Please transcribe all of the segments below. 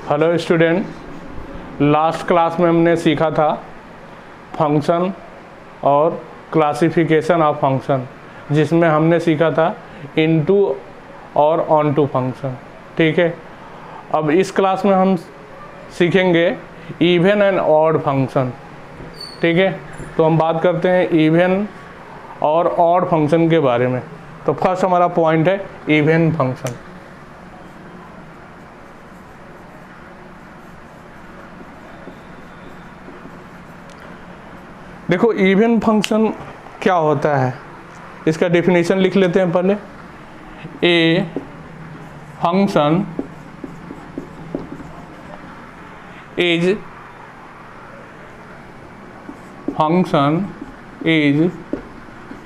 Hello student, last class में हमने सीखा था फंक्शन और क्लासिफिकेशन ऑफ फंक्शन, जिसमें हमने सीखा था इनटू और ऑनटू फंक्शन। ठीक है, अब इस क्लास में हम सीखेंगे इवन एंड ऑड फंक्शन। ठीक है, तो हम बात करते हैं इवन और ऑड फंक्शन के बारे में। तो फर्स्ट हमारा पॉइंट है इवन फंक्शन। देखो इवन फंक्शन क्या होता है, इसका डेफिनेशन लिख लेते हैं पहले। A function is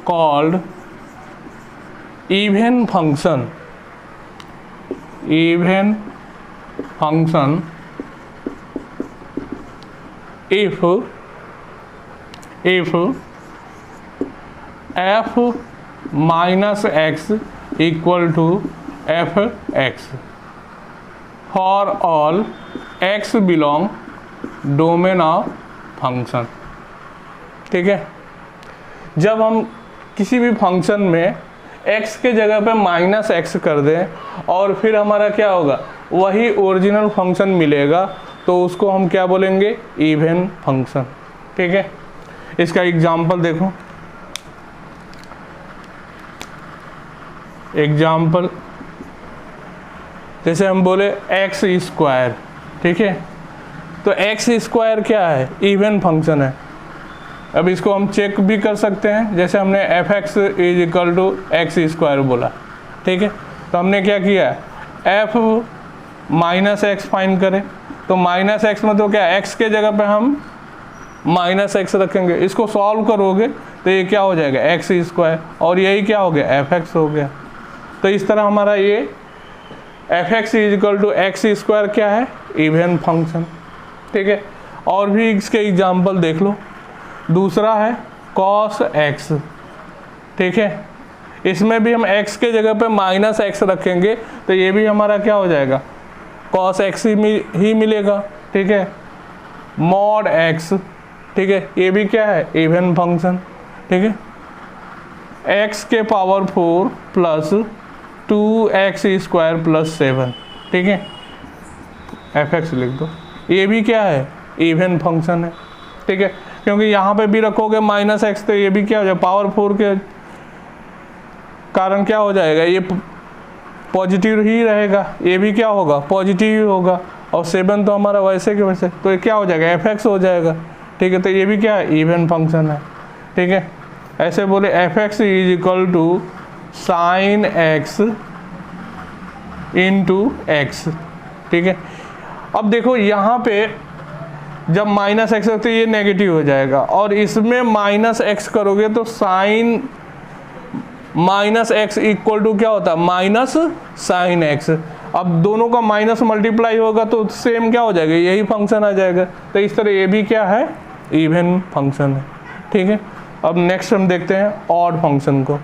called even function if f minus x equal to fx for all x belong domain of function। ठीक है, जब हम किसी भी फंक्शन में x के जगह पे माइनस एक्स कर दें और फिर हमारा क्या होगा, वही ओरिजिनल फंक्शन मिलेगा, तो उसको हम क्या बोलेंगे, इवन फंक्शन। ठीक है, इसका एग्जाम्पल देखो। एग्जाम्पल जैसे हम बोले एक्स स्क्वायर। ठीक है, तो एक्स स्क्वायर क्या है, इवन फंक्शन है। अब इसको हम चेक भी कर सकते हैं, जैसे हमने F X is equal to X square बोला। ठीक है, तो हमने क्या किया, एफ माइनस एक्स फाइंड करें, तो माइनस एक्स मतलब क्या, एक्स के जगह पे हम माइनस एक्स रखेंगे। इसको सॉल्व करोगे तो ये क्या हो जाएगा, एक्स स्क्वायर, और यही क्या हो गया, एफ एक्स हो गया। तो इस तरह हमारा ये F X is equal to X square क्या है, इवन फंक्शन। ठीक है, और भी इसके एग्जाम्पल देख लो। दूसरा है कॉस एक्स। ठीक है, इसमें भी हम एक्स के जगह पे माइनस एक्स रखेंगे, तो ये भी हमारा क्या हो जाएगा, कॉस एक्स ही मिलेगा। ठीक है, मॉड एक्स। ठीक है, ये भी क्या है, इवन फंक्शन। ठीक है, एक्स के power 4 plus 2x square plus 7। ठीक है, एफ एक्स लिख दो, ये भी क्या है, इवन फंक्शन है। ठीक है, क्योंकि यहाँ पे भी रखोगे माइनस एक्स, तो ये भी क्या हो जाएगा, पावर 4 के कारण क्या हो जाएगा, ये पॉजिटिव ही रहेगा, ये भी क्या होगा, पॉजिटिव ही होगा, और 7 तो हमारा वैसे के वैसे, तो ये क्या हो जाएगा, एफ एक्स हो जाएगा। ठीक है, तो ये भी क्या है, इवन फंक्शन है। ठीक है, ऐसे बोले F X is equal to sine X into X. ठीक है, अब देखो यहाँ पे जब माइनस एक्स तो ये नेगेटिव हो जाएगा, और इसमें माइनस एक्स करोगे तो sine minus X equal to क्या होता है, माइनस साइन एक्स। अब दोनों का माइनस मल्टीप्लाई होगा तो सेम क्या हो जाएगा, यही फंक्शन आ जाएगा। तो इस तरह ये भी क्या है, इवन फंक्शन है। ठीक है, अब नेक्स्ट हम देखते हैं ऑड फंक्शन को।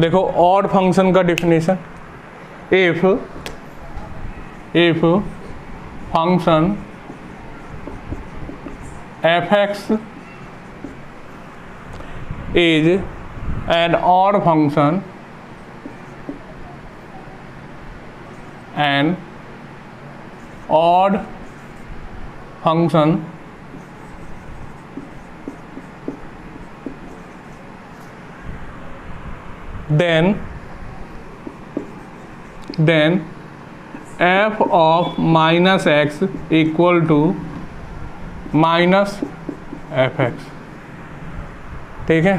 देखो ऑड फंक्शन का definition, if function F X is an odd function and odd function then f of minus x equal to minus F x. ठीक है,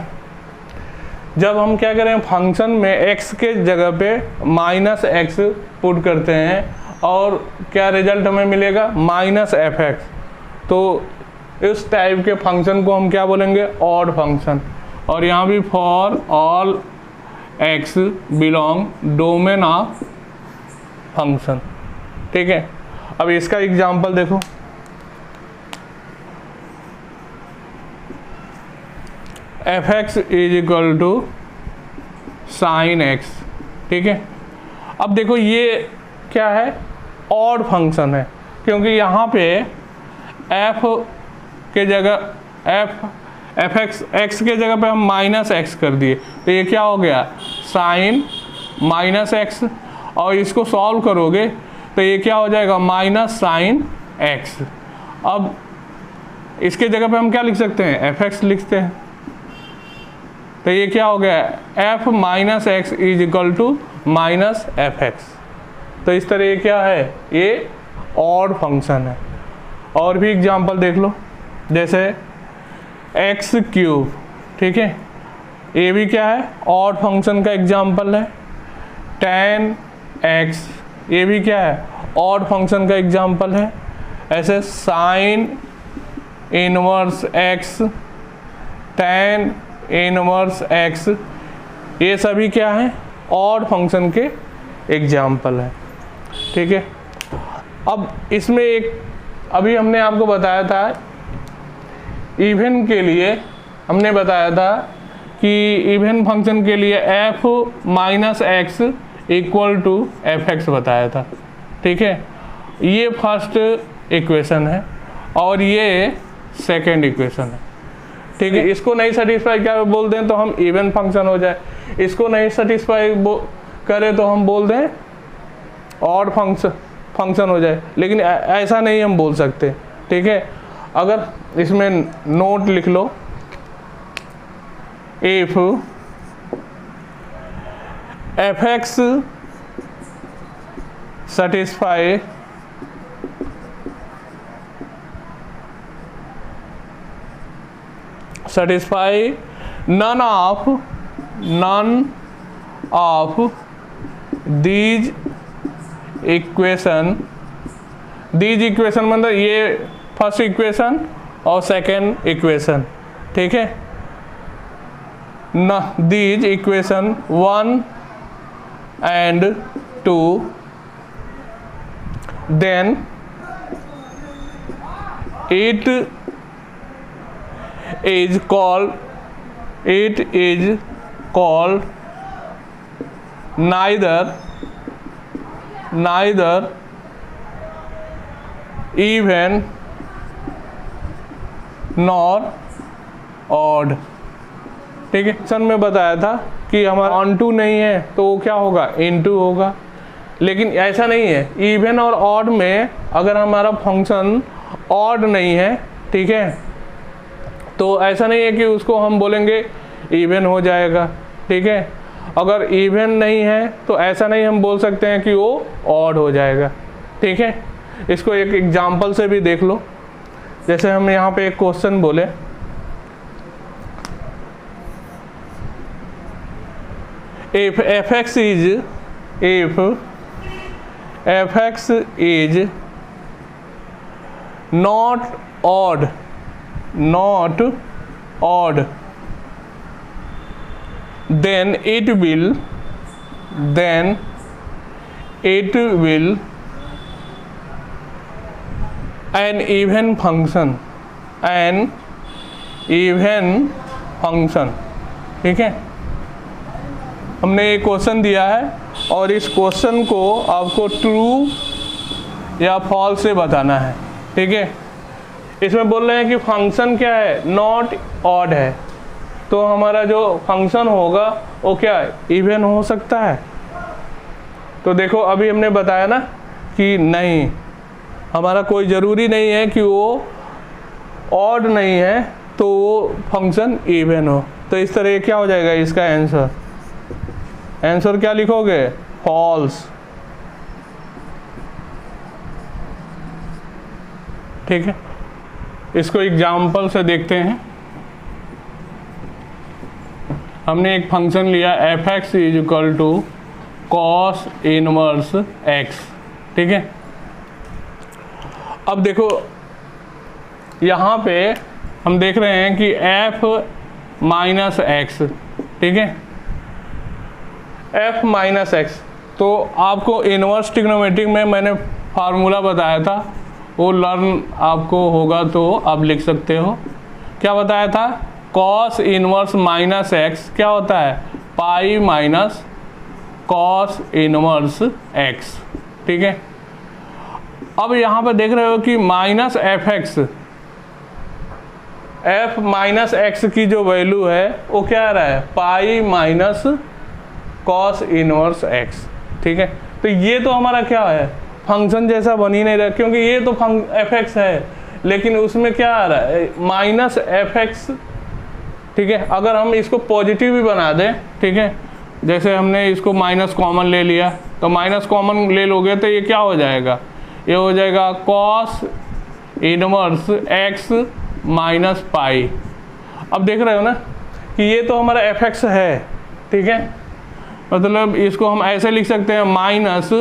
जब हम क्या करें, फंक्शन में x के जगह पे माइनस एक्स पुट करते हैं और क्या रिजल्ट हमें मिलेगा, माइनस एफ एक्स, तो इस टाइप के फंक्शन को हम क्या बोलेंगे, ऑड फंक्शन। और यहाँ भी for all x belong domain of function. ठीक है, अब इसका एग्जाम्पल देखो। F X is equal to sine X. ठीक है, अब देखो ये क्या है, ऑड फंक्शन है, क्योंकि यहाँ पे एफ के जगह एफ एक्स के जगह पे हम माइनस एक्स कर दिए, तो ये क्या हो गया, साइन माइनस एक्स, और इसको सॉल्व करोगे तो ये क्या हो जाएगा, माइनस साइन एक्स। अब इसके जगह पे हम क्या लिख सकते हैं, एफ एक्स लिखते हैं, तो ये क्या हो गया, F minus X is equal to minus F X. तो इस तरह ये क्या है, ये ऑड फंक्शन है। और भी एग्जांपल देख लो, जैसे एक्स क्यूब। ठीक है, ये भी क्या है, ऑड फंक्शन का एग्जांपल है। tan x, ये भी क्या है, ऑड फंक्शन का एग्जांपल है। ऐसे sine inverse x, tan inverse x, ये सभी क्या है, ऑड फंक्शन के एग्जाम्पल है। ठीक है, अब इसमें एक अभी हमने आपको बताया था, इवन के लिए हमने बताया था कि इवन फंक्शन के लिए f minus X equal to F X बताया था। ठीक है, ये फर्स्ट इक्वेशन है और ये सेकेंड इक्वेशन है। ठीक है, इसको नहीं सेटिस्फाई क्या बोल दें तो हम इवन फंक्शन हो जाए, इसको नहीं सेटिस्फाई करें तो हम बोल दें ऑड फंक्शन हो जाए, लेकिन ऐसा नहीं हम बोल सकते। ठीक है, अगर इसमें नोट लिख लो, if F X satisfy none of these equation मतलब ये फर्स्ट इक्वेशन और सेकेंड इक्वेशन। ठीक है, न these equation 1 and 2, then it is called neither even nor odd। ठीक है, सन में बताया था कि हमारा ऑन टू नहीं है तो वो क्या होगा, इन टू होगा, लेकिन ऐसा नहीं है। इवन और ऑड में अगर हमारा फंक्शन ऑड नहीं है, ठीक है, तो ऐसा नहीं है कि उसको हम बोलेंगे इवन हो जाएगा। ठीक है, अगर इवन नहीं है तो ऐसा नहीं हम बोल सकते हैं कि वो ऑड हो जाएगा। ठीक है, इसको एक एग्जांपल से भी देख लो, जैसे हम यहाँ पे एक क्वेश्चन बोले, if f x is not odd then it will an even function। ठीक है, हमने एक क्वेश्चन दिया है और इस क्वेश्चन को आपको ट्रू या फॉल्स से बताना है। ठीक है, इसमें बोल रहे हैं कि फंक्शन क्या है, नॉट ऑड है, तो हमारा जो फंक्शन होगा वो क्या है, इवन हो सकता है। तो देखो अभी हमने बताया ना कि नहीं, हमारा कोई ज़रूरी नहीं है कि वो ऑड नहीं है तो वो फंक्शन इवन हो। तो इस तरह क्या हो जाएगा इसका आंसर क्या लिखोगे, फॉल्स। ठीक है, इसको एग्जाम्पल से देखते हैं। हमने एक फंक्शन लिया F X is equal to cos inverse X. ठीक है, अब देखो यहाँ पे हम देख रहे हैं कि एफ माइनस एक्स। ठीक है, एफ माइनस एक्स, तो आपको इनवर्स ट्रिग्नोमेट्रिक में मैंने फार्मूला बताया था, वो लर्न आपको होगा तो आप लिख सकते हो। क्या बताया था कॉस इनवर्स माइनस एक्स क्या होता है, pi minus cos inverse X. ठीक है, अब यहाँ पर देख रहे हो कि minus F x, F minus x की जो वैल्यू है वो क्या आ रहा है, pi minus cos inverse X. ठीक है, तो ये तो हमारा क्या है, फंक्शन जैसा बन ही नहीं रहा, क्योंकि ये तो एफ एक्स है, लेकिन उसमें क्या आ रहा है, माइनस एफ एक्स। ठीक है, अगर हम इसको पॉजिटिव भी बना दें, ठीक है, जैसे हमने इसको माइनस कॉमन ले लिया, तो माइनस कॉमन ले लोगे तो ये क्या हो जाएगा, ये हो जाएगा cos inverse x minus pi. अब देख रहे हो ना कि ये तो हमारा एफ एक्स है। ठीक है, मतलब इसको हम ऐसे लिख सकते हैं, minus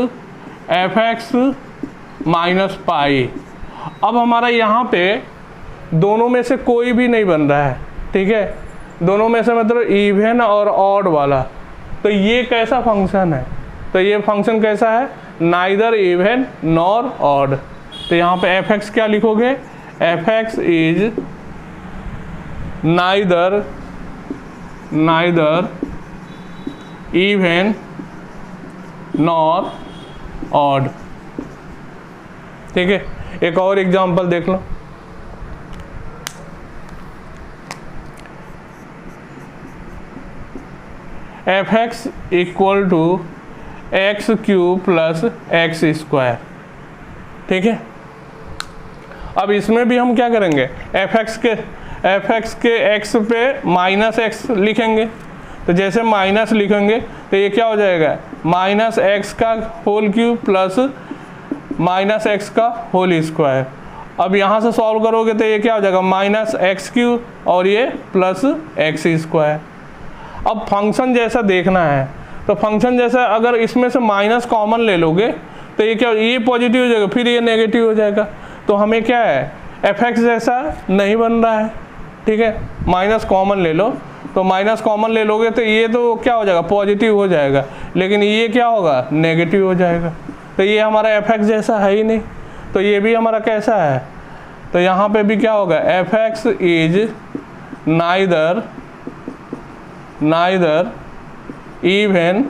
F x minus pi. अब हमारा यहाँ पे दोनों में से कोई भी नहीं बन रहा है। ठीक है, दोनों में से मतलब इवन और ऑड वाला, तो ये कैसा फंक्शन है, तो ये फंक्शन कैसा है, नाइदर इवन नॉर ऑड। तो यहाँ पे एफ एक्स क्या लिखोगे, F X is neither even nor odd. ठीक है, एक और एग्जांपल देख लो, F X equal to X cube plus X square. ठीक है, अब इसमें भी हम क्या करेंगे, एफ एक्स के एक्स पे माइनस एक्स लिखेंगे। तो जैसे माइनस लिखेंगे तो ये क्या हो जाएगा, माइनस एक्स का whole cube plus minus X का होल स्क्वायर। अब यहाँ से सॉल्व करोगे तो ये क्या हो जाएगा, माइनस एक्स क्यूब और ये प्लस एक्स स्क्वायर। अब फंक्शन जैसा देखना है, तो फंक्शन जैसा अगर इसमें से माइनस कॉमन ले लोगे तो ये क्या, ये पॉजिटिव हो जाएगा, फिर ये नेगेटिव हो जाएगा। तो हमें क्या है, एफ एक्स जैसा नहीं बन रहा है। ठीक है, माइनस कॉमन ले लो, तो माइनस कॉमन ले लोगे तो ये तो क्या हो जाएगा, पॉजिटिव हो जाएगा, लेकिन ये क्या होगा, नेगेटिव हो जाएगा। तो ये हमारा एफ एक्स जैसा है ही नहीं, तो ये भी हमारा कैसा है, तो यहाँ पे भी क्या होगा, F X is neither even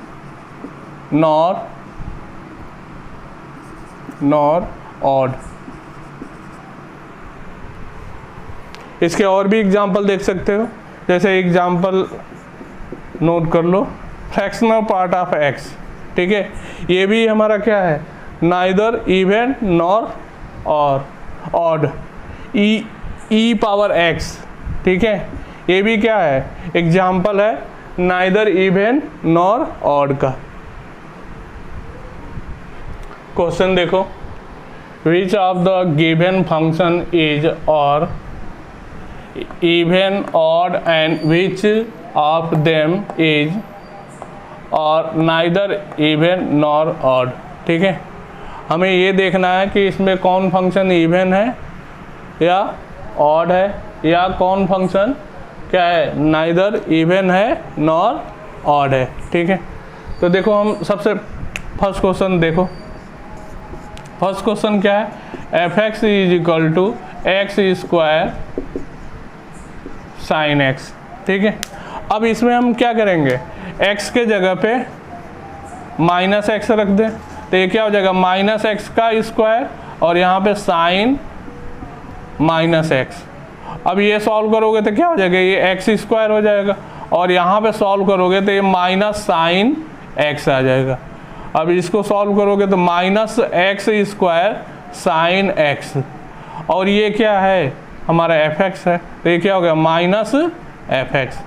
nor odd. इसके और भी एग्जाम्पल देख सकते हो, जैसे एग्जाम्पल नोट कर लो, फ्रैक्शनल पार्ट ऑफ एक्स। ठीक है, ये भी हमारा क्या है, नाइदर इवन नॉर और ऑड, ई पावर एक्स। ठीक है, ये भी क्या है, एग्जाम्पल है नाइदर इवन नॉर ऑड का। क्वेश्चन देखो, which of the given function is और even odd and which of them is और नाइदर इवन नॉर ऑड। ठीक है, हमें ये देखना है कि इसमें कौन फंक्शन इवन है या ऑड है, या कौन फंक्शन क्या है, नाइदर इवन है नॉर ऑड है। ठीक है, तो देखो हम सबसे फर्स्ट क्वेश्चन देखो, फर्स्ट क्वेश्चन क्या है, F X is equal to X square sine X. ठीक है, अब इसमें हम क्या करेंगे, x के जगह पे माइनस एक्स रख दें, तो ये क्या हो जाएगा, माइनस एक्स का स्क्वायर और यहाँ पे साइन माइनस एक्स। अब ये सॉल्व करोगे तो क्या हो जाएगा, ये एक्स स्क्वायर हो जाएगा, और यहाँ पे सॉल्व करोगे तो ये माइनस साइन एक्स आ जाएगा। अब इसको सॉल्व करोगे तो minus x square sine x, और ये क्या है, हमारा एफ एक्स है, तो ये क्या हो गया, माइनस एफ एक्स।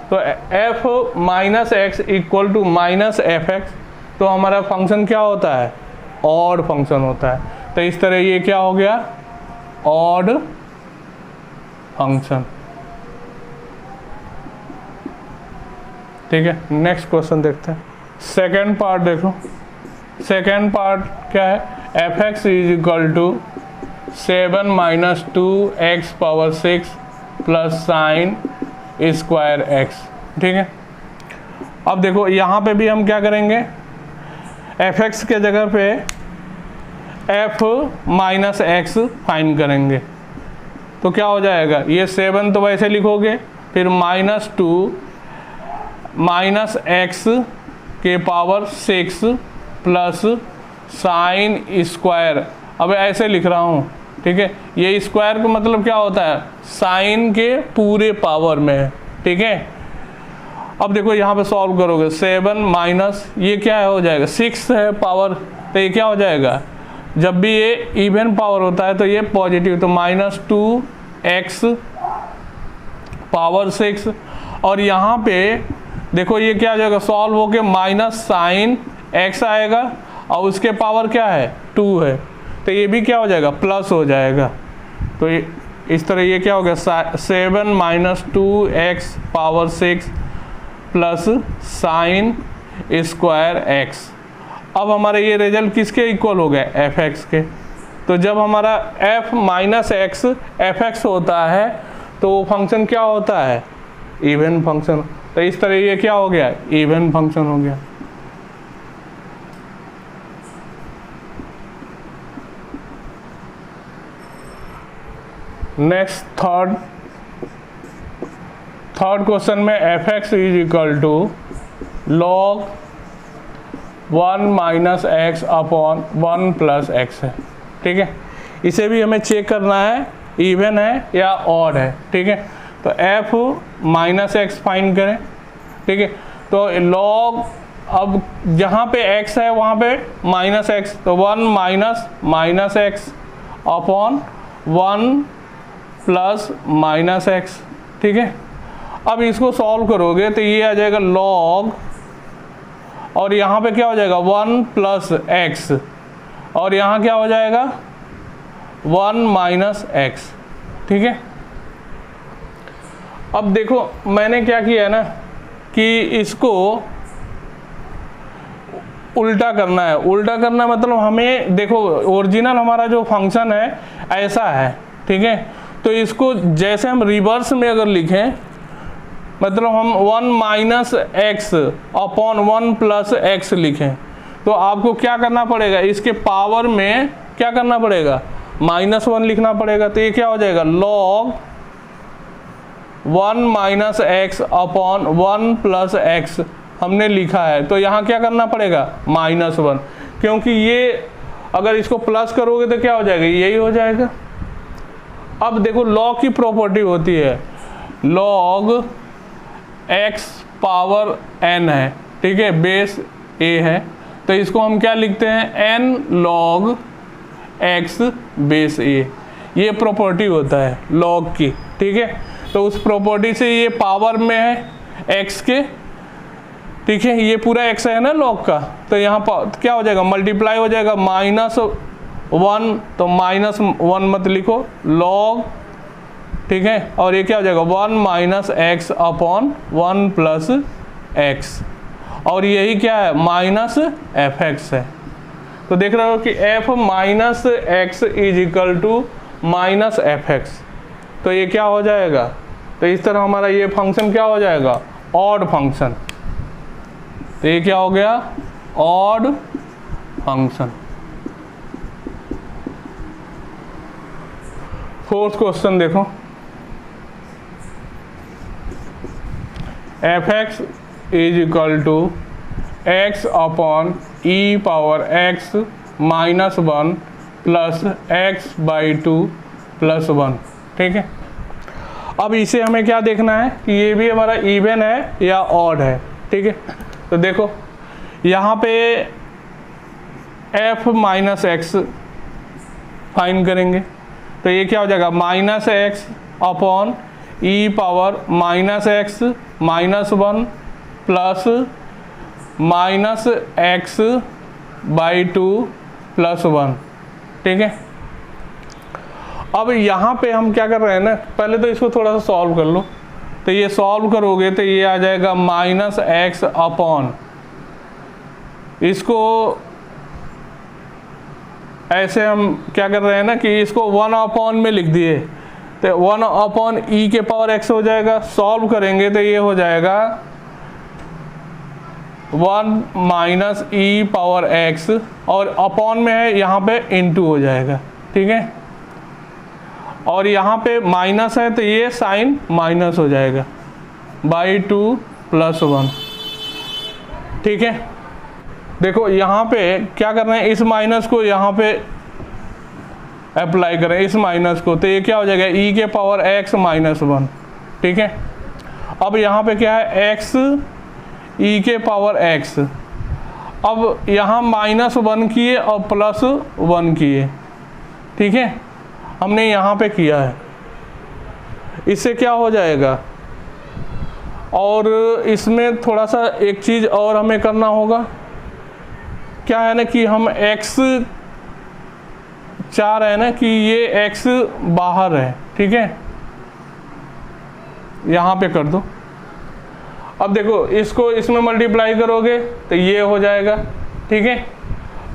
तो F minus X equal to minus F X, तो हमारा फंक्शन क्या होता है, ऑड फंक्शन होता है। तो इस तरह ये क्या हो गया, ऑड फंक्शन। ठीक है, नेक्स्ट क्वेश्चन देखते हैं, सेकेंड पार्ट देखो। सेकेंड पार्ट क्या है, F X is equal to 7 minus 2x power 6 plus sine square X. ठीक है, अब देखो यहाँ पे भी हम क्या करेंगे, एफ एक्स के जगह पे एफ माइनस एक्स फाइंड करेंगे, तो क्या हो जाएगा, ये 7 तो वैसे लिखोगे फिर -2 माइनस एक्स के पावर 6 प्लस साइन स्क्वायर। अब ऐसे लिख रहा हूँ, ठीक है। ये स्क्वायर का मतलब क्या होता है, साइन के पूरे पावर में है, ठीक है। अब देखो यहाँ पे सॉल्व करोगे, 7 माइनस ये क्या है, हो जाएगा 6 है पावर, तो ये क्या हो जाएगा, जब भी ये इवन पावर होता है तो ये पॉजिटिव, तो -2x पावर 6। और यहाँ पे देखो ये क्या हो जाएगा, सॉल्व होके माइनस साइन x आएगा और उसके पावर क्या है 2 है, तो ये भी क्या हो जाएगा प्लस हो जाएगा। तो ये इस तरह ये क्या हो गया 7 minus 2x power 6 plus sine square x। अब हमारा ये रिजल्ट किसके इक्वल हो गया, fx के। तो जब हमारा f माइनस एक्स fx होता है तो वो फंक्शन क्या होता है, इवन फंक्शन। तो इस तरह ये क्या हो गया, इवन फंक्शन हो गया। नेक्स्ट थर्ड क्वेश्चन में fx is equal to log 1 minus X upon 1 plus X है, ठीक है। इसे भी हमें चेक करना है इवन है या ऑड है, ठीक है। तो f माइनस एक्स फाइंड करें, ठीक है। तो log, अब जहाँ पे x है वहाँ पे माइनस एक्स, तो 1 minus X upon 1 plus minus x, ठीक है। अब इसको सॉल्व करोगे तो ये आ जाएगा log, और यहाँ पे क्या हो जाएगा 1 प्लस एक्स, और यहाँ क्या हो जाएगा 1 माइनस एक्स, ठीक है। अब देखो मैंने क्या किया है ना कि इसको उल्टा करना है। उल्टा करना मतलब हमें देखो ओरिजिनल हमारा जो फंक्शन है ऐसा है, ठीक है। तो इसको जैसे हम रिवर्स में अगर लिखें, मतलब हम 1 minus X upon 1 plus x लिखें, तो आपको क्या करना पड़ेगा, इसके पावर में क्या करना पड़ेगा, -1 लिखना पड़ेगा। तो ये क्या हो जाएगा log 1 minus X upon 1 plus x हमने लिखा है, तो यहाँ क्या करना पड़ेगा -1, क्योंकि ये अगर इसको प्लस करोगे तो क्या हो जाएगा, यही हो जाएगा। अब देखो log की प्रॉपर्टी होती है log x पावर n है, ठीक है, बेस a है, तो इसको हम क्या लिखते हैं n log x base a। ये प्रॉपर्टी होता है log की, ठीक है। तो उस प्रॉपर्टी से ये पावर में है x के, ठीक है, ये पूरा x है ना log का, तो यहाँ क्या हो जाएगा मल्टीप्लाई हो जाएगा -1, तो -1 मत लिखो log, ठीक है। और ये क्या हो जाएगा 1 minus X upon 1 plus x, और यही क्या है माइनस fx है। तो देख रहे हो कि f minus X is equal to minus fx, तो ये क्या हो जाएगा, तो इस तरह हमारा ये फंक्शन क्या हो जाएगा, ऑड फंक्शन। तो ये क्या हो गया, ऑड फंक्शन। फोर्थ क्वेश्चन देखो, fx is equal to x upon e power x minus 1 plus x by 2 plus 1, ठीक है। अब इसे हमें क्या देखना है कि ये भी हमारा इवन है या ऑड है, ठीक है। तो देखो यहाँ पे f माइनस एक्स फाइंड करेंगे, तो ये क्या हो जाएगा -x upon e power -x minus 1 plus -x by 2 plus 1, ठीक है। अब यहाँ पे हम क्या कर रहे हैं ना, पहले तो इसको थोड़ा सा सॉल्व कर लो। तो ये सॉल्व करोगे तो ये आ जाएगा -x अपॉन, इसको ऐसे हम क्या कर रहे हैं ना कि इसको 1 अपॉन में लिख दिए, तो 1 अपॉन e के पावर x हो जाएगा। सॉल्व करेंगे तो ये हो जाएगा 1 माइनस e पावर x, और अपॉन में है यहाँ पे इनटू हो जाएगा, ठीक है। और यहाँ पे माइनस है तो ये साइन माइनस हो जाएगा, बाई 2 + 1। ठीक है, देखो यहाँ पे क्या कर रहे हैं, इस माइनस को यहाँ पे अप्लाई करें, इस माइनस को, तो ये क्या हो जाएगा e⁻x - 1। ठीक है, अब यहाँ पे क्या है x e⁻x, अब यहाँ -1 किए और +1 किए। ठीक है, हमने यहाँ पे किया है, इससे क्या हो जाएगा, और इसमें थोड़ा सा एक चीज़ और हमें करना होगा, क्या है ना कि हम x चाह रहे हैं ना कि ये x बाहर है। ठीक है, यहाँ पे कर दो। अब देखो इसको इसमें मल्टीप्लाई करोगे तो ये हो जाएगा। ठीक है,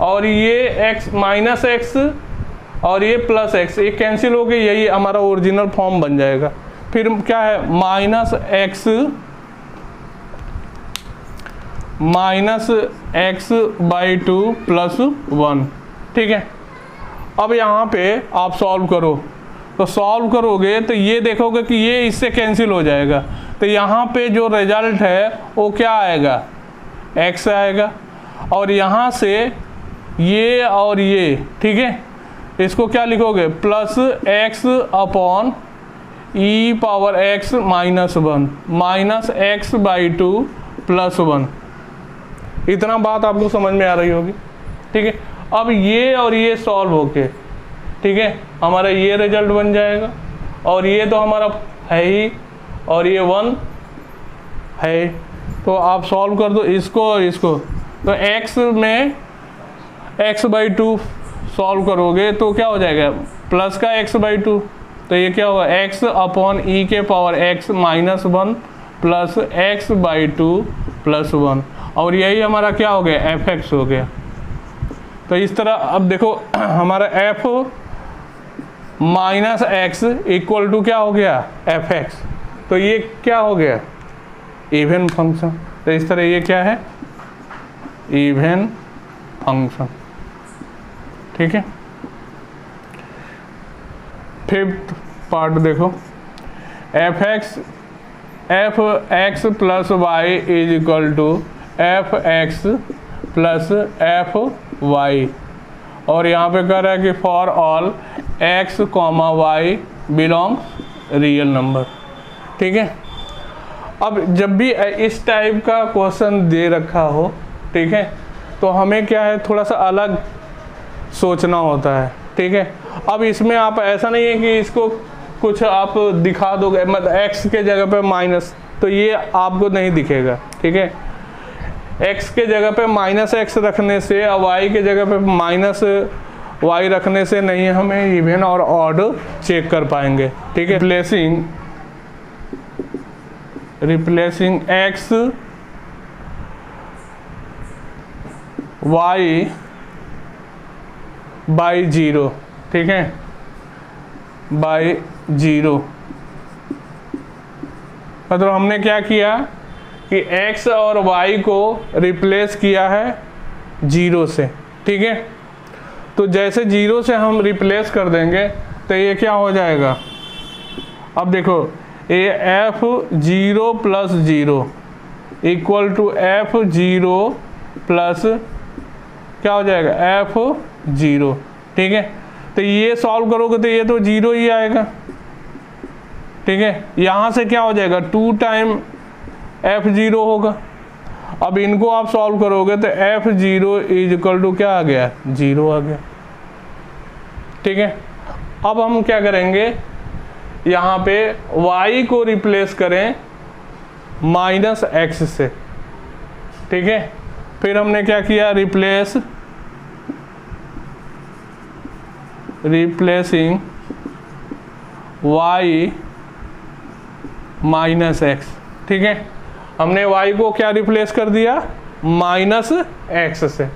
और ये x -x और ये +x, ये कैंसिल हो गए, यही हमारा ओरिजिनल फॉर्म बन जाएगा। फिर क्या है -x/2 + 1। ठीक है, अब यहाँ पे आप सॉल्व करो, तो सॉल्व करोगे तो ये देखोगे कि ये इससे कैंसिल हो जाएगा, तो यहाँ पे जो रिजल्ट है वो क्या आएगा, x आएगा, और यहाँ से ये और ये, ठीक है, इसको क्या लिखोगे +x/e⁻x - 1 -x/2 + 1। इतना बात आपको समझ में आ रही होगी। ठीक है, अब ये और ये सॉल्व होके, ठीक है, हमारा ये रिजल्ट बन जाएगा, और ये तो हमारा है ही, और ये 1 है, तो आप सॉल्व कर दो इसको और इसको, तो x में x/2 सॉल्व करोगे तो क्या हो जाएगा, प्लस का x/2, तो ये क्या होगा x/e⁻x - 1 + x/2 + 1, और यही हमारा क्या हो गया, fx हो गया। तो इस तरह अब देखो हमारा f -x = क्या हो गया, fx, तो ये क्या हो गया, इवन फंक्शन। तो इस तरह ये क्या है, इवन फंक्शन। ठीक है, फिफ्थ पार्ट देखो, fx + y = fx + fy, और यहाँ पे कह रहा है कि for all x, y belongs real number. ठीक है, अब जब भी इस टाइप का क्वेश्चन दे रखा हो, ठीक है, तो हमें क्या है थोड़ा सा अलग सोचना होता है। ठीक है, अब इसमें आप ऐसा नहीं है कि इसको कुछ आप दिखा दोगे, मतलब x के जगह पे माइनस, तो ये आपको नहीं दिखेगा। ठीक है, x के जगह पे -x रखने से और y के जगह पे -y रखने से नहीं हमें इवन और ऑड चेक कर पाएंगे। ठीक है, रिप्लेसिंग x y बाई 0, ठीक है, बाई 0, मतलब हमने क्या किया कि x और y को रिप्लेस किया है 0 से। ठीक है, तो जैसे 0 से हम रिप्लेस कर देंगे तो ये क्या हो जाएगा, अब देखो ये f0 + 0 = f0 प्लस क्या हो जाएगा, f0। ठीक है, तो ये सॉल्व करोगे तो ये तो 0 ही आएगा। ठीक है, यहाँ से क्या हो जाएगा 2 टाइम f0 होगा। अब इनको आप सॉल्व करोगे तो f0 = क्या आ गया, 0 आ गया। ठीक है, अब हम क्या करेंगे, यहाँ पे y को रिप्लेस करें -x से। ठीक है, फिर हमने क्या किया, रिप्लेसिंग y -x। ठीक है, हमने y को क्या रिप्लेस कर दिया, -x से।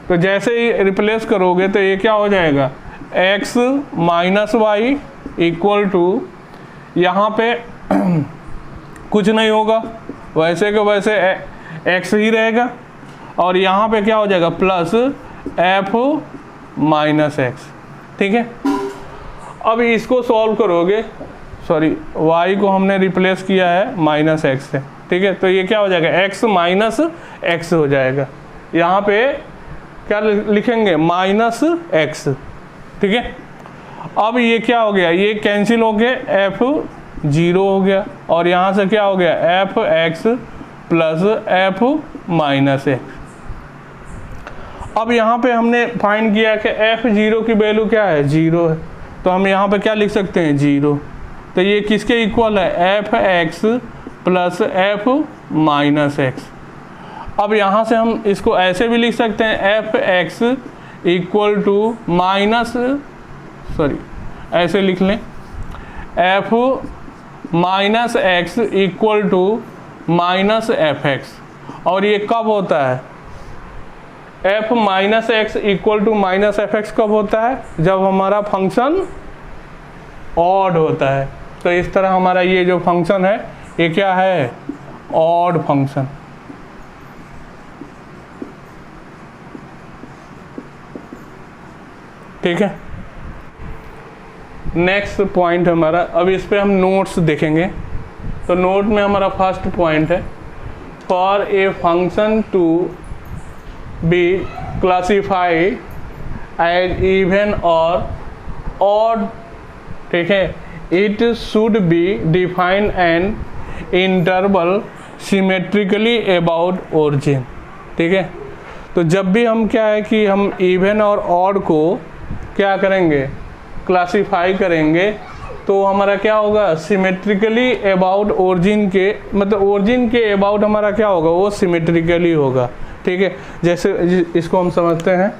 तो जैसे ही रिप्लेस करोगे तो ये क्या हो जाएगा, x - y = यहाँ पे कुछ नहीं होगा, वैसे के वैसे x ही रहेगा, और यहाँ पे क्या हो जाएगा प्लस f -x। ठीक है, अब इसको सॉल्व करोगे, सॉरी y को हमने रिप्लेस किया है माइनस एक्स से, ठीक है। तो ये क्या हो जाएगा, x माइनस एक्स हो जाएगा। यहाँ पे क्या लिखेंगे, माइनस एक्स, ठीक है। अब ये क्या हो गया, ये कैंसिल हो गया, f 0 हो गया, और यहाँ से क्या हो गया, F x plus F minus x. अब यहाँ पे हमने फाइंड किया कि f0 की वैल्यू क्या है, 0 है, तो हम यहाँ पे क्या लिख सकते हैं, 0। तो ये किसके इक्वल है, F x plus F minus x. अब यहाँ से हम इसको ऐसे भी लिख सकते हैं, F X equal to minus, sorry ऐसे लिख लें, F minus X equal to minus F X. और ये कब होता है, F minus X equal to minus F X कब होता है, जब हमारा फंक्शन ऑड होता है। तो इस तरह हमारा ये जो फंक्शन है ये क्या है, ऑड फंक्शन। ठीक है, नेक्स्ट पॉइंट हमारा, अब इस पे हम नोट्स देखेंगे। तो नोट में हमारा फर्स्ट पॉइंट है, for a function to be classified as even और ऑड, ठीक है, it should be defined and interval symmetrically about origin. ठीक है, तो जब भी हम क्या है कि हम इवन और ऑड को क्या करेंगे, क्लासिफाई करेंगे, तो हमारा क्या होगा, सिमेट्रिकली अबाउट ओरिजिन के, मतलब ओरिजिन के अबाउट हमारा क्या होगा, वो सिमेट्रिकली होगा। ठीक है, जैसे इसको हम समझते हैं,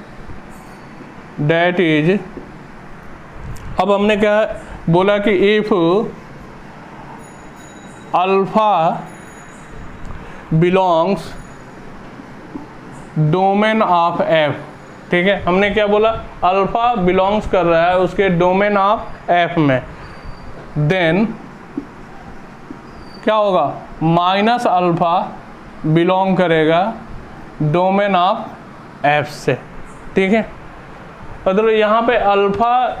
डैट इज, अब हमने क्या बोला कि if alpha belongs domain of F, ठीक है, हमने क्या बोला, अल्फा बिलोंग्स कर रहा है उसके डोमेन ऑफ एफ में, देन क्या होगा, माइनस अल्फा बिलोंग करेगा डोमेन ऑफ एफ से। ठीक है, मतलब यहाँ पे अल्फा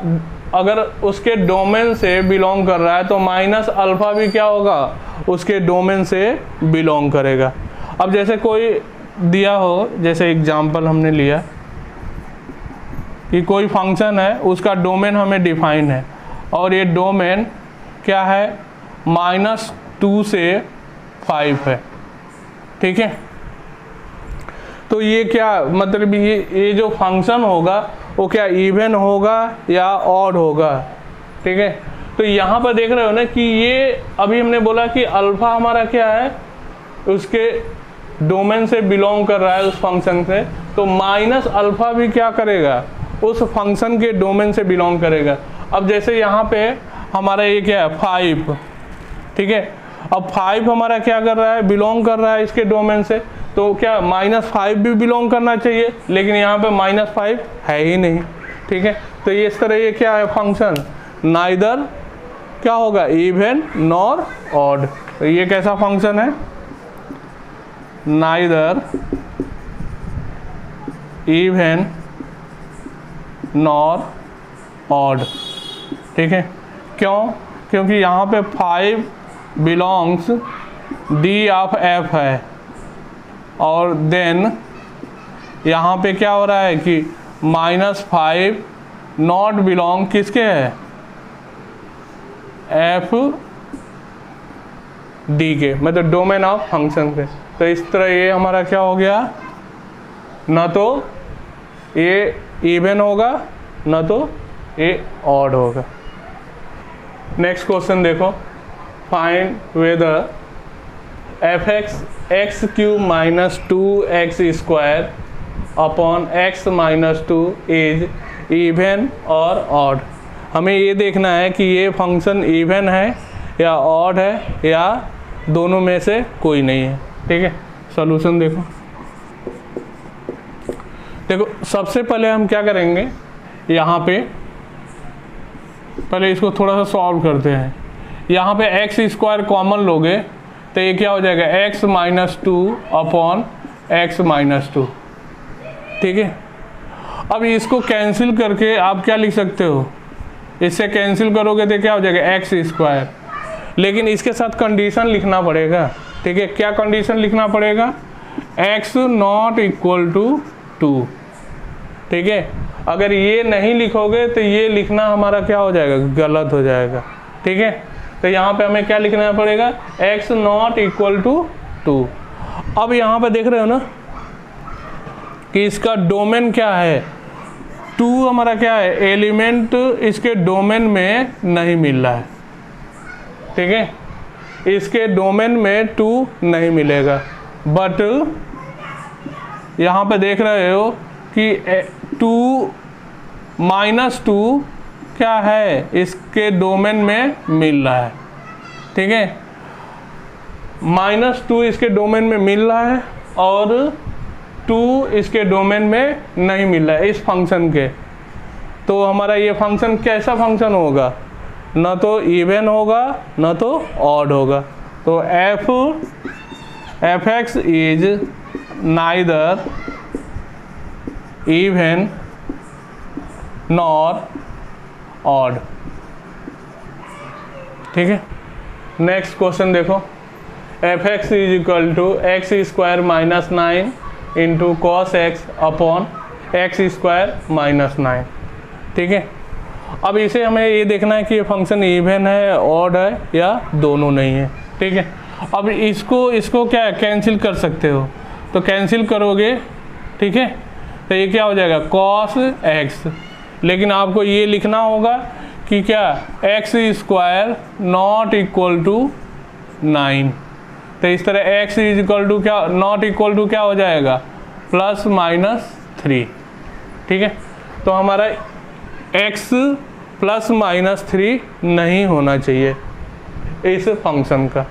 अगर उसके डोमेन से बिलोंग कर रहा है तो माइनस अल्फा भी क्या होगा, उसके डोमेन से बिलोंग करेगा। अब जैसे कोई दिया हो, जैसे एग्जांपल हमने लिया कि कोई फंक्शन है, उसका डोमेन हमें डिफाइन है, और ये डोमेन क्या है, -2 से 5 है। ठीक है, तो ये क्या मतलब, ये जो फंक्शन होगा वो क्या इवन होगा या ऑड होगा। ठीक है, तो यहाँ पर देख रहे हो ना कि ये अभी हमने बोला कि अल्फा हमारा क्या है, उसके डोमेन से बिलोंग कर रहा है उस फंक्शन से, तो माइनस अल्फा भी क्या करेगा, उस फंक्शन के डोमेन से बिलोंग करेगा। अब जैसे यहाँ पे हमारा ये क्या है, 5, ठीक है, अब 5 हमारा क्या कर रहा है, बिलोंग कर रहा है इसके डोमेन से, तो क्या -5 भी बिलोंग करना चाहिए, लेकिन यहाँ पे -5 है ही नहीं। ठीक है, तो ये इस तरह ये क्या है फंक्शन, नाइदर क्या होगा, इवन नॉर ऑड। तो ये कैसा फंक्शन है, नाइदर इवन नॉर ऑड। ठीक है, क्यों, क्योंकि यहाँ पे 5 बिलोंग्स डी ऑफ एफ है, और देन यहाँ पे क्या हो रहा है कि -5 नॉट बिलोंग किसके है, एफ डी के, मतलब डोमेन ऑफ फंक्शन के। तो इस तरह ये हमारा क्या हो गया, ना तो ये इवन होगा ना तो ये ऑड होगा। नेक्स्ट क्वेश्चन देखो, find weather F x x cube -2x² upon x -2 is even और ऑड। हमें ये देखना है कि ये फंक्शन इवन है या ऑड है या दोनों में से कोई नहीं है। ठीक है, सॉल्यूशन देखो, सबसे पहले हम क्या करेंगे, यहाँ पे पहले इसको थोड़ा सा सॉल्व करते हैं। यहाँ पे x² कॉमन लोगे तो ये क्या हो जाएगा, x -2 अपॉन x -2। ठीक है, अब इसको कैंसिल करके आप क्या लिख सकते हो, इससे कैंसिल करोगे तो क्या हो जाएगा, x²। लेकिन इसके साथ कंडीशन लिखना पड़ेगा, ठीक है। क्या कंडीशन लिखना पड़ेगा? x नॉट इक्वल टू 2, ठीक है। अगर ये नहीं लिखोगे तो ये लिखना हमारा क्या हो जाएगा? गलत हो जाएगा, ठीक है। तो यहाँ पे हमें क्या लिखना पड़ेगा? x not equal to 2। अब यहाँ पे देख रहे हो ना कि इसका डोमेन क्या है? 2 हमारा क्या है? एलिमेंट इसके डोमेन में नहीं मिल रहा है, ठीक है। इसके डोमेन में 2 नहीं मिलेगा, बट यहाँ पे देख रहे हो कि 2 -2 क्या है? इसके डोमेन में मिल रहा है, ठीक है। -2 इसके डोमेन में मिल रहा है और 2 इसके डोमेन में नहीं मिल रहा है इस फंक्शन के। तो हमारा ये फंक्शन कैसा फंक्शन होगा? न तो इवन होगा न तो ऑड होगा। तो f(x) is neither even nor odd, ठीक है। नेक्स्ट क्वेश्चन देखो, f(x) is equal to x square minus 9 into cos x upon x square minus 9, ठीक है। अब इसे हमें ये देखना है कि ये फंक्शन इवन है, ऑड है या दोनों नहीं है, ठीक है। अब इसको क्या है? कैंसिल कर सकते हो, तो कैंसिल करोगे, ठीक है। तो ये क्या हो जाएगा? Cos x। लेकिन आपको ये लिखना होगा कि क्या? x square not equal to 9। तो इस तरह x इज इक्वल टू क्या? नॉट इक्वल टू क्या हो जाएगा? +-3, ठीक है। तो हमारा x +-3 नहीं होना चाहिए इस फंक्शन का।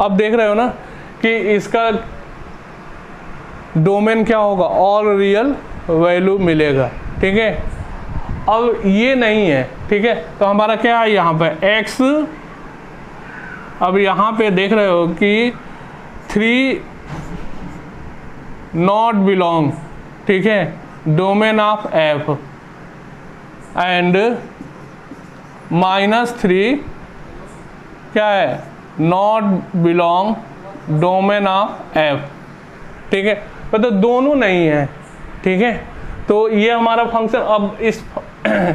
अब देख रहे हो ना कि इसका डोमेन क्या होगा? ऑल रियल वैल्यू मिलेगा, ठीक है। अब ये नहीं है, ठीक है। तो हमारा क्या है यहाँ पे? x, अब यहाँ पे देख रहे हो कि 3 नॉट बिलोंग, ठीक है, डोमेन ऑफ f एंड -3 क्या है? Not belong domain of f, ठीक है। मतलब दोनों नहीं है, ठीक है। तो ये हमारा फंक्शन अब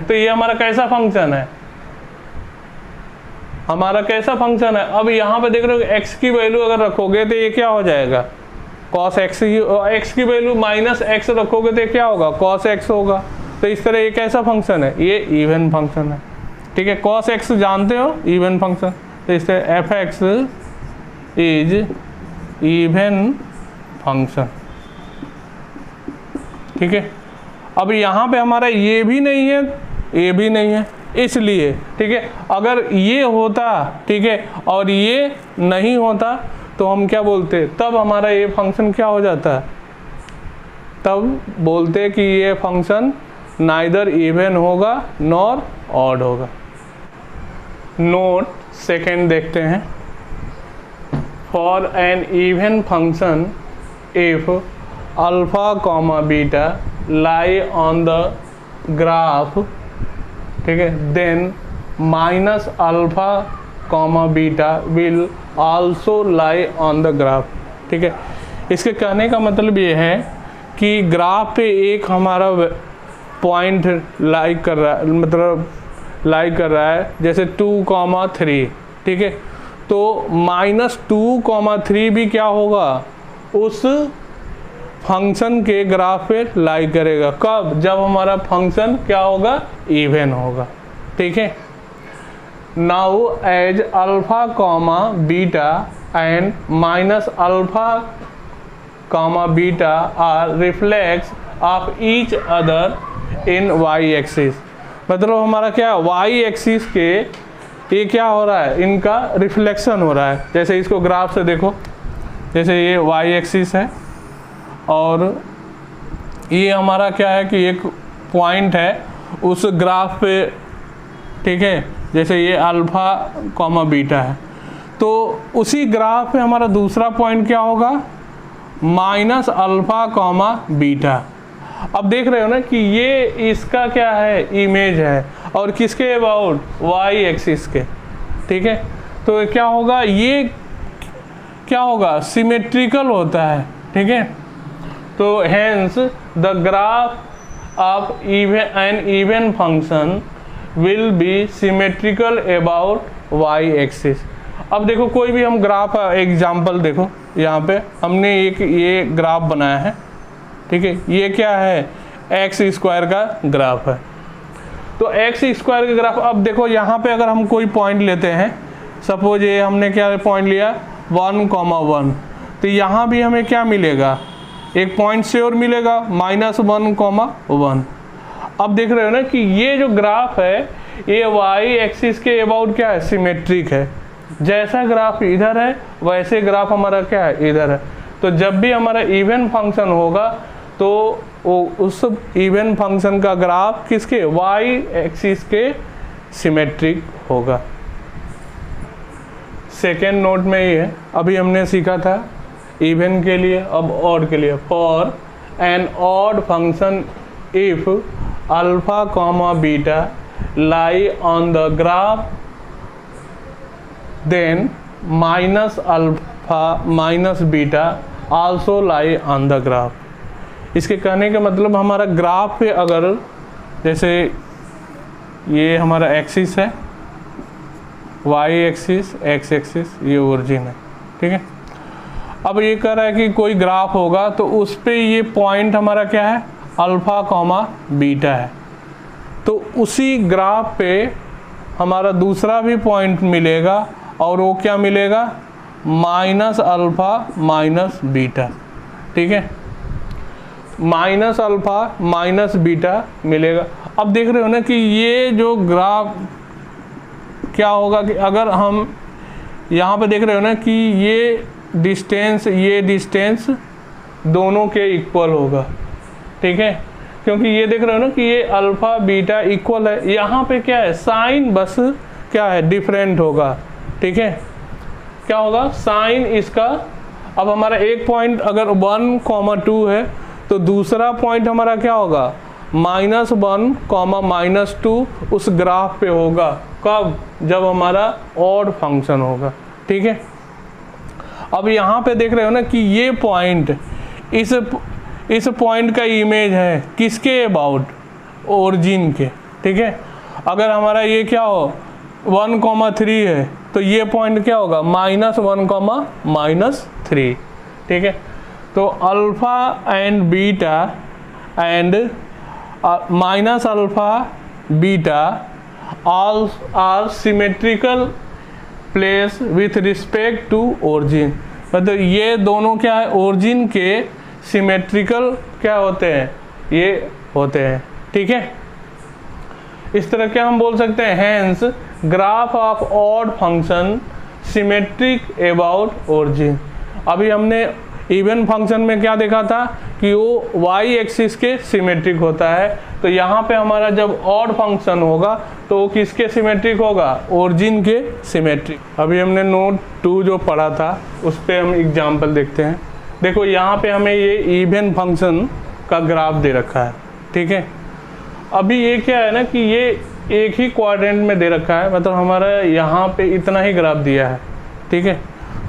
तो ये हमारा कैसा फंक्शन है? हमारा कैसा फंक्शन है? अब यहाँ पे देख रहे हो x की वैल्यू अगर रखोगे तो ये क्या हो जाएगा? cos x की वैल्यू -x रखोगे तो क्या होगा? cos x होगा। तो इस तरह ये कैसा फंक्शन है? ये इवन फंक्शन है, ठीक है। cos x जानते हो, इवन फंक्शन। तो इस तरह f(x) इज इवन फंक्शन, ठीक है। अब यहाँ पे हमारा ये भी नहीं है, ये भी नहीं है, इसलिए, ठीक है। अगर ये होता, ठीक है, और ये नहीं होता तो हम क्या बोलते? तब हमारा ये फंक्शन क्या हो जाता? तब बोलते कि ये फंक्शन नाइदर इवन होगा नॉर ऑड होगा। नोट सेकेंड देखते हैं। For an even function if alpha comma beta lie on the graph, ठीक है, then -α comma beta will also lie on the graph, ठीक है। इसके कहने का मतलब ये है कि ग्राफ पे एक हमारा पॉइंट लाइक कर रहा है, मतलब लाइक कर रहा है, जैसे 2,3, ठीक है। तो -2,3 भी क्या होगा? उस फंक्शन के ग्राफ पे लाइक करेगा। कब? जब हमारा फंक्शन क्या होगा? इवन होगा, ठीक है। Now as alpha comma beta and -α comma beta are reflex of each other in y axis, मतलब हमारा क्या y एक्सिस के ये क्या हो रहा है? इनका रिफ्लेक्शन हो रहा है। जैसे इसको ग्राफ से देखो, जैसे ये y एक्सिस है और ये हमारा क्या है कि एक पॉइंट है उस ग्राफ पे, ठीक है। जैसे ये अल्फा कॉमा बीटा है, तो उसी ग्राफ पे हमारा दूसरा पॉइंट क्या होगा? -α कॉमा बीटा। अब देख रहे हो ना कि ये इसका क्या है? इमेज है, और किसके अबाउट? y एक्सिस के, ठीक है। तो क्या होगा, ये क्या होगा, सिमेट्रिकल होता है, ठीक है। तो hence the graph of an even function will be symmetrical about Y axis. अब देखो कोई भी हम ग्राफ, एग्जाम्पल देखो यहाँ पे हमने एक ये ग्राफ बनाया है, ठीक है। ये क्या है, एक्स स्क्वायर का ग्राफ है। तो एक्स स्क्वायर का ग्राफ, अब देखो यहाँ पे अगर हम कोई पॉइंट लेते हैं, सपोज ये हमने क्या पॉइंट लिया 1,1, तो यहाँ भी हमें क्या मिलेगा, एक पॉइंट से और मिलेगा -1,1। अब देख रहे हो ना कि ये जो ग्राफ है ये वाई एक्सिस के अबाउट क्या है, सिमेट्रिक है। जैसा ग्राफ इधर है वैसे ग्राफ हमारा क्या है, इधर है। तो जब भी हमारा इवन फंक्शन होगा तो उस इवन फंक्शन का ग्राफ किसके, वाई एक्सिस के सिमेट्रिक होगा। सेकेंड नोट में ये है, अभी हमने सीखा था इवन के लिए, अब ऑड के लिए। For an odd function if alpha comma beta lie on the graph then minus alpha minus beta also lie on the graph. इसके कहने का मतलब हमारा ग्राफ पे अगर, जैसे ये हमारा एक्सिस है, वाई एक्सिस, एक्स एक्सिस, ये ओरिजिन है, ठीक है। अब ये कह रहा है कि कोई ग्राफ होगा तो उस पे ये पॉइंट हमारा क्या है, अल्फा कॉमा बीटा है। तो उसी ग्राफ पे हमारा दूसरा भी पॉइंट मिलेगा और वो क्या मिलेगा, माइनस अल्फा माइनस बीटा, ठीक है। माइनस अल्फा माइनस बीटा मिलेगा। अब देख रहे हो ना कि ये जो ग्राफ क्या होगा कि अगर हम यहाँ पे देख रहे हो ना कि ये डिस्टेंस दोनों के इक्वल होगा, ठीक है। क्योंकि ये देख रहे हो ना कि ये अल्फा बीटा इक्वल है, यहाँ पे क्या है, साइन बस क्या है, डिफरेंट होगा, ठीक है। क्या होगा, साइन इसका, अब हमारा एक पॉइंट अगर 1,2 है तो दूसरा पॉइंट हमारा क्या होगा, -1, -2 उस ग्राफ पे होगा। कब, जब हमारा ऑड फंक्शन होगा, ठीक है। अब यहाँ पे देख रहे हो ना कि ये पॉइंट इस पॉइंट का इमेज है किसके अबाउट, ओरिजिन के, ठीक है। अगर हमारा ये क्या हो 1,3 है तो ये पॉइंट क्या होगा, -1, -3, ठीक है। तो alpha and beta and minus alpha beta all are symmetrical place with respect to origin. मतलब ये दोनों क्या है, ओरिजिन के सिमेट्रिकल क्या होते हैं, ये होते हैं, ठीक है। इस तरह क्या हम बोल सकते हैं, hence graph of odd function symmetric about origin. अभी हमने इवन फंक्शन में क्या देखा था कि वो वाई एक्सिस के सिमेट्रिक होता है। तो यहाँ पे हमारा जब ऑड फंक्शन होगा तो वो किसके सिमेट्रिक होगा, ओरिजिन के सिमेट्रिक। अभी हमने नोट 2 जो पढ़ा था उस पर हम एग्जाम्पल देखते हैं। देखो यहाँ पे हमें ये इवन फंक्शन का ग्राफ दे रखा है, ठीक है। अभी ये क्या है ना कि ये एक ही क्वाड्रेंट में दे रखा है, मतलब हमारा यहाँ पे इतना ही ग्राफ दिया है, ठीक है।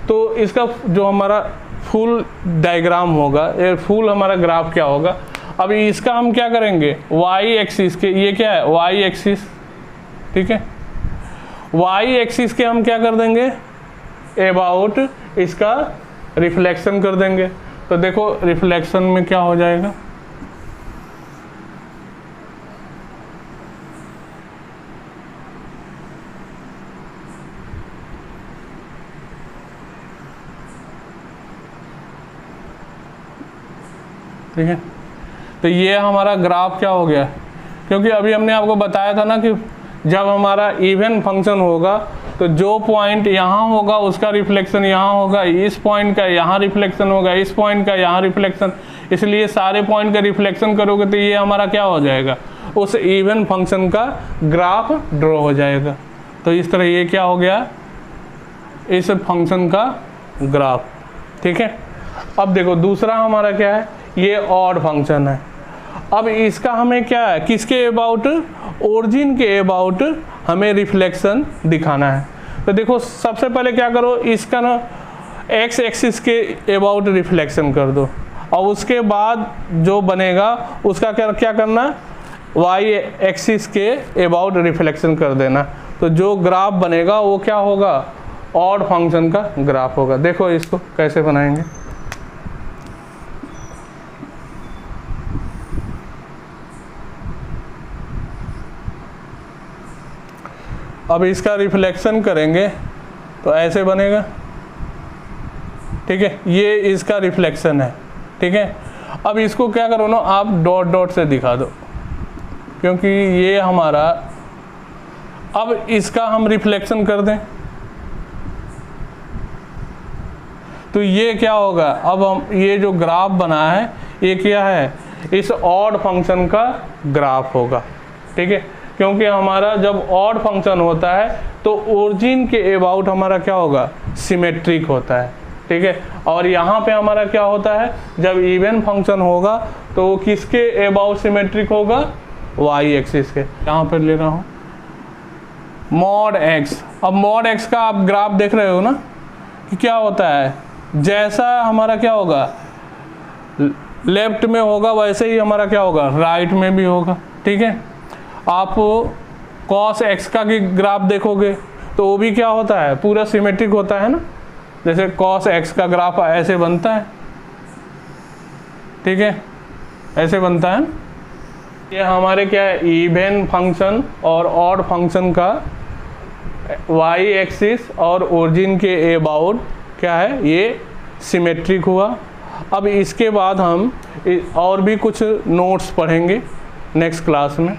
तो इसका जो हमारा फुल डायग्राम होगा, ये फुल हमारा ग्राफ क्या होगा, अभी इसका हम क्या करेंगे, वाई एक्सिस के, ये क्या है वाई एक्सिस, ठीक है। वाई एक्सिस के हम क्या कर देंगे, अबाउट इसका रिफ्लेक्शन कर देंगे। तो देखो रिफ्लेक्शन में क्या हो जाएगा, ठीक है। तो ये हमारा ग्राफ क्या हो गया, क्योंकि अभी हमने आपको बताया था ना कि जब हमारा इवन फंक्शन होगा तो जो पॉइंट यहाँ होगा उसका रिफ्लेक्शन यहाँ होगा, इस पॉइंट का यहाँ रिफ्लेक्शन होगा, इस पॉइंट का यहाँ रिफ्लेक्शन, इसलिए सारे पॉइंट का रिफ्लेक्शन करोगे तो ये हमारा क्या हो जाएगा, उस इवन फंक्शन का ग्राफ ड्रॉ हो जाएगा। तो इस तरह ये क्या हो गया, इस फंक्शन का ग्राफ, ठीक है। अब देखो दूसरा हमारा क्या है, ये ऑड फंक्शन है। अब इसका हमें क्या है, किसके अबाउट, ओरिजिन के अबाउट हमें रिफ्लेक्शन दिखाना है। तो देखो सबसे पहले क्या करो, इसका ना एक्स एक्सिस के अबाउट रिफ्लेक्शन कर दो, और उसके बाद जो बनेगा उसका क्या करना, वाई एक्सिस के अबाउट रिफ्लेक्शन कर देना। तो जो ग्राफ बनेगा वो क्या होगा, ऑड फंक्शन का ग्राफ होगा। देखो इसको कैसे बनाएंगे। अब इसका रिफ्लेक्शन करेंगे तो ऐसे बनेगा, ठीक है, ये इसका रिफ्लेक्शन है, ठीक है। अब इसको क्या करो ना, आप डॉट डॉट से दिखा दो, क्योंकि ये हमारा, अब इसका हम रिफ्लेक्शन कर दें तो ये क्या होगा, अब हम ये जो ग्राफ बना है ये क्या है, इस ऑड फंक्शन का ग्राफ होगा, ठीक है। क्योंकि हमारा जब ऑड फंक्शन होता है तो ओरिजिन के अबाउट हमारा क्या होगा, सिमेट्रिक होता है, ठीक है। और यहाँ पे हमारा क्या होता है, जब इवन फंक्शन होगा तो वो किसके अबाउट सिमेट्रिक होगा, वाई एक्सिस के। यहाँ पर ले रहा हूँ मॉड एक्स। अब मॉड एक्स का आप ग्राफ देख रहे हो ना कि क्या होता है, जैसा हमारा क्या होगा लेफ्ट में होगा वैसे ही हमारा क्या होगा राइट में भी होगा, ठीक है। आप कॉस एक्स का भी ग्राफ देखोगे तो वो भी क्या होता है, पूरा सिमेट्रिक होता है ना, जैसे कॉस एक्स का ग्राफ ऐसे बनता है, ठीक है, ऐसे बनता है। ये हमारे क्या है, इवन फंक्शन और ऑड फंक्शन का वाई एक्सिस और ओरिजिन के अबाउट क्या है, ये सिमेट्रिक हुआ। अब इसके बाद हम और भी कुछ नोट्स पढ़ेंगे नेक्स्ट क्लास में।